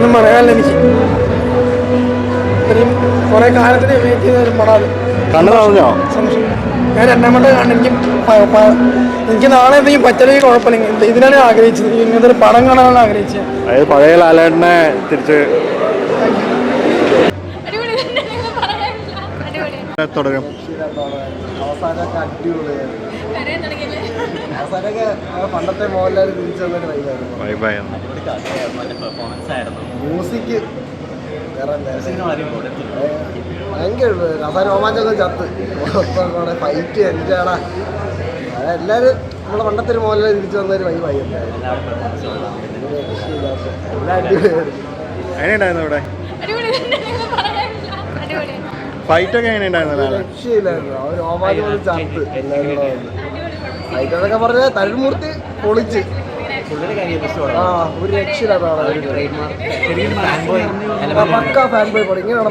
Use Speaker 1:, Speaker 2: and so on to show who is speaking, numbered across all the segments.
Speaker 1: ഒന്നും പറയാനില്ല എനിക്ക്. ഇത്രയും കുറെ കാലത്തിന് വെയിറ്റ് ചെയ്ത ഒരു പടമാണ്.
Speaker 2: കണ്ണു പറഞ്ഞോ?
Speaker 1: ഞാൻ രണ്ടാമത്തെ കാണും. എനിക്ക് നാളെ എന്തെങ്കിലും പറ്റലെങ്കിൽ കുഴപ്പമില്ല. ഇതിനാണ് ആഗ്രഹിച്ചത്, ഇങ്ങനത്തെ ഒരു പടം കാണാനാണ് ആഗ്രഹിച്ചത്.
Speaker 2: അതായത് പഴയ ലാലേട്ടനെ തിരിച്ച് തുടരും.
Speaker 3: അവസാനമൊക്കെ അടിപൊളിയായിരുന്നു. അവസാനമൊക്കെ പണ്ടത്തെ മോഹൻലാൽ തിരിച്ചു വന്നൊരു വൈബായിരുന്നു. മ്യൂസിക് ഭയങ്കര അവസാനം രോമാഞ്ചൊക്കെ ചത്ത് ഫൈറ്റ് എന്താണ് എല്ലാവരും നമ്മളെ പണ്ടത്തെ ഒരു മോഹൻലാൽ തിരിച്ചു വന്നൊരു വൈബായി. എല്ലാം അടിപൊളിയായിരുന്നു.
Speaker 2: എങ്ങനെയുണ്ടായിരുന്നു ഇവിടെ ഫൈറ്റ് ഒക്കെ? എങ്ങനെയുണ്ടായിരുന്നു?
Speaker 3: രക്ഷയില്ലായിരുന്നു. അവർ രോമാഞ്ചം ചത്ത് എല്ലാവരും ഫൈറ്റൊക്കെ പറഞ്ഞാൽ തരുമൂർത്തി പൊളിച്ച്. ഒരു രക്ഷയില്ലാതാണ് പക്കാ ഫാൻ ബോയ് പടം. ഇങ്ങനെയാണ്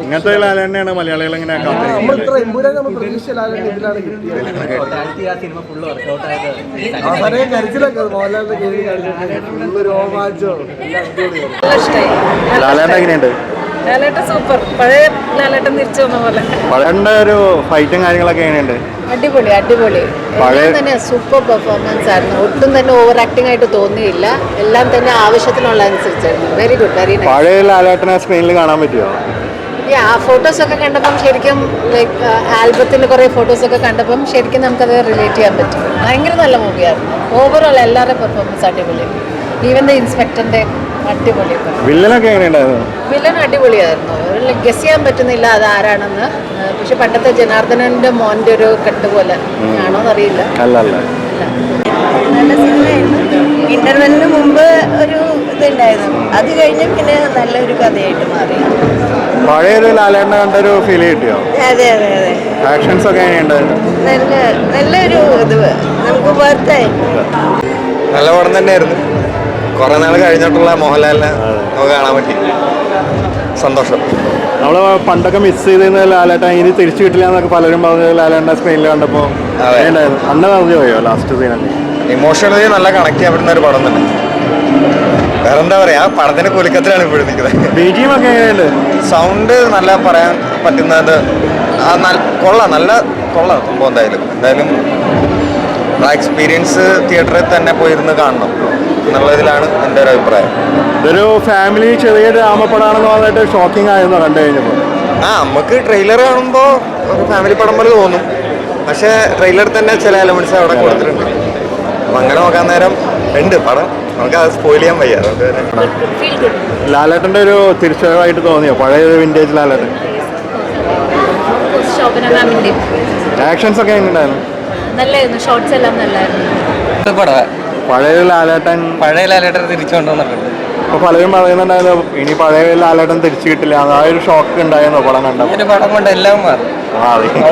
Speaker 2: ഇങ്ങനത്തെ ലാലേട്ടനെയാണ് മലയാളികൾ ഇങ്ങനെ
Speaker 3: നമ്മൾ ഇത്ര എമ്പൂരാൻ നമ്മൾ പ്രതീക്ഷ ലാലേട്ടൻ ഇതിലാണ് കിട്ടിയത്. അവസാനം കരച്ചിലൊക്കെ മോഹൻലാലിന്റെ കയറി ഫുള്ള് രോമാഞ്ചോ.
Speaker 2: ലാലേട്ടൻ എങ്ങനെയുണ്ട്?
Speaker 4: ലാലേട്ടൻ സൂപ്പർ. പഴയ ലാലേട്ടൻ തിരിച്ചു വന്ന പോലെ.
Speaker 2: പഴയന്റെ ഒരു ഫൈറ്റും കാര്യങ്ങളൊക്കെ എങ്ങനെയുണ്ട്?
Speaker 4: അടിപൊളി അടിപൊളി. എല്ലാം തന്നെ സൂപ്പർ പെർഫോമൻസ് ആയിരുന്നു. ഒട്ടും തന്നെ ഓവർ ആക്ടിംഗ് ആയിട്ട് തോന്നിയില്ല. എല്ലാം തന്നെ ആവശ്യത്തിനുള്ള അനുസരിച്ചായിരുന്നു. Very good, very nice.
Speaker 2: പഴയ ലാലേട്ടനെ സ്ക്രീനിൽ കാണാൻ പറ്റുമോ?
Speaker 4: ആ ഫോട്ടോസൊക്കെ കണ്ടപ്പം ശരിക്കും ലൈക്ക് ആൽബത്തിൽ കുറേ ഫോട്ടോസൊക്കെ കണ്ടപ്പം ശരിക്കും നമുക്കത് റിലേറ്റ് ചെയ്യാൻ പറ്റും. ഭയങ്കര നല്ല മൂവിയായിരുന്നു. ഓവറോൾ എല്ലാവരുടെയും പെർഫോമൻസ് അടിപൊളി. ഈവൻ ദ ഇൻസ്പെക്ടറിന്റെ അടിപൊളി.
Speaker 2: വില്ലനൊക്കെ എങ്ങനെയുണ്ടായിരുന്നു?
Speaker 4: വില്ലൻ അടിപൊളിയായിരുന്നു. ഗസ് ചെയ്യാൻ പറ്റുന്നില്ല അത് ആരാണെന്ന്. പക്ഷെ പണ്ടത്തെ ജനാർദ്ദനന്റെ മോന്റെ ഒരു കെട്ട് പോലെ ആണോന്നറിയില്ല.
Speaker 5: നല്ല സിനിമയായിരുന്നു. ഇന്റർവെല്ലിന് മുമ്പ് ഒരു ഇതുണ്ടായിരുന്നു. അത് കഴിഞ്ഞ് പിന്നെ നല്ലൊരു കഥയായിട്ട് മാറി.
Speaker 2: പഴയൊരു ലാലേട്ടനെ കണ്ടൊരു ഫീൽ കിട്ടിയോ?
Speaker 5: അതെ അതെ അതെ.
Speaker 2: ആക്ഷൻസ് ഒക്കെ എങ്ങനെയുണ്ടായിരുന്നു?
Speaker 5: നല്ലൊരു ഇത് നമുക്ക് വർത്തായി.
Speaker 6: നല്ല പടം തന്നെയായിരുന്നു. കുറെ നാൾ കഴിഞ്ഞിട്ടുള്ള മോഹൻലാലിനെ നമുക്ക് കാണാൻ പറ്റി. സന്തോഷം.
Speaker 2: നമ്മൾ പണ്ടൊക്കെ മിസ് ചെയ്തിരുന്ന ലാലേട്ടൻ ഇനി തിരിച്ചു കിട്ടില്ല എന്നൊക്കെ പലരും പറഞ്ഞു. ലാലേട്ടൻ്റെ സ്ക്രീനിൽ കണ്ടപ്പോൾ അന്ന് പറഞ്ഞു പോയോ ലാസ്റ്റ് സീനല്ലേ?
Speaker 6: ഇമോഷണലി നല്ല കണക്ട് ചെയ്യപ്പെടുന്ന ഒരു പടം തന്നെ. വേറെ എന്താ പറയാ, പടത്തിന്റെ കുലുക്കത്തിലാണ് ഇപ്പോഴും നിൽക്കുന്നത്.
Speaker 2: ബിജിഎം ഒക്കെ എങ്ങനെയുണ്ട്?
Speaker 6: സൗണ്ട് നല്ല പറയാൻ പറ്റുന്നത് കൊള്ളാം. നല്ല കൊള്ളാം സംഭവം. എന്തായാലും ആ എക്സ്പീരിയൻസ് തിയേറ്ററിൽ തന്നെ പോയിരുന്ന് കാണണം എന്നുള്ളതിലാണ് എൻ്റെ ഒരു അഭിപ്രായം.
Speaker 2: ഇതൊരു ഫാമിലി ചെറിയ ഡ്രാമപ്പടമാണെന്ന് പറഞ്ഞിട്ട് ഷോക്കിംഗ് ആയിരുന്നു കണ്ടു കഴിഞ്ഞപ്പോൾ.
Speaker 6: നമുക്ക് ട്രെയിലർ കാണുമ്പോൾ ഒരു ഫാമിലി പടം പോലെ തോന്നും. പക്ഷേ ട്രെയിലറിൽ തന്നെ ചില എലമെന്റ്സ് അവിടെ കൊടുത്തിട്ടുണ്ട്. അപ്പം അങ്ങനെ നോക്കാൻ നേരം ഉണ്ട് പടം. നമുക്ക് അത് സ്പോയിൽ ചെയ്യാൻ വയ്യ.
Speaker 2: ലാലേട്ടൻ്റെ ഒരു തിരിച്ചറിവായിട്ട് തോന്നിയോ പഴയ വിന്റേജ് ലാലേട്ടൻ? ആക്ഷൻസ് ഒക്കെ എങ്ങനെയുണ്ടായിരുന്നു?
Speaker 4: നല്ലായിരുന്നു. ഷോർട്സ് എല്ലാം നല്ലായിരുന്നു.
Speaker 2: പഴയ ലാലേട്ടൻ
Speaker 6: തിരിച്ചുകൊണ്ടുവന്നിട്ടുണ്ട്.
Speaker 2: അപ്പോൾ പലരും പറയുന്നുണ്ടായിരുന്നു ഇനി പഴയ ലാലേട്ടൻ തിരിച്ചു കിട്ടില്ല. ആ ഒരു ഷോക്ക് ഉണ്ടായിരുന്നു പടം കണ്ടപ്പോൾ.
Speaker 6: പടം കൊണ്ട് എല്ലാം മാറും.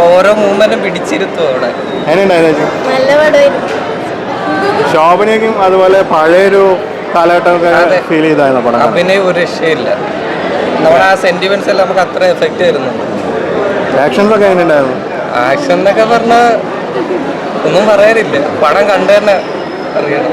Speaker 6: ഓരോ മൂവ്മെന്റും പിടിച്ചിരുത്തും അവിടെ.
Speaker 2: എങ്ങനെയുണ്ടായിരുന്നു?
Speaker 4: നല്ല പടമായിരുന്നു.
Speaker 2: ശോഭനയ്ക്കും അതുപോലെ പഴയൊരു കാലഘട്ടമൊക്കെ ഫീൽ ചെയ്തായിരുന്നു പടം.
Speaker 6: പിന്നെ ഒരു രക്ഷയില്ല. നമ്മുടെ ആ സെന്റിമെന്റ്സ് എല്ലാം നമുക്ക് അത്ര എഫക്റ്റ് വരുന്നുണ്ട്.
Speaker 2: ആക്ഷൻസ് ഒക്കെ എങ്ങനെയുണ്ടായിരുന്നു?
Speaker 6: ആക്ഷൻ എന്നൊക്കെ പറഞ്ഞാൽ ഒന്നും പറയാനില്ല. പടം കണ്ടു തന്നെ അറിയണം.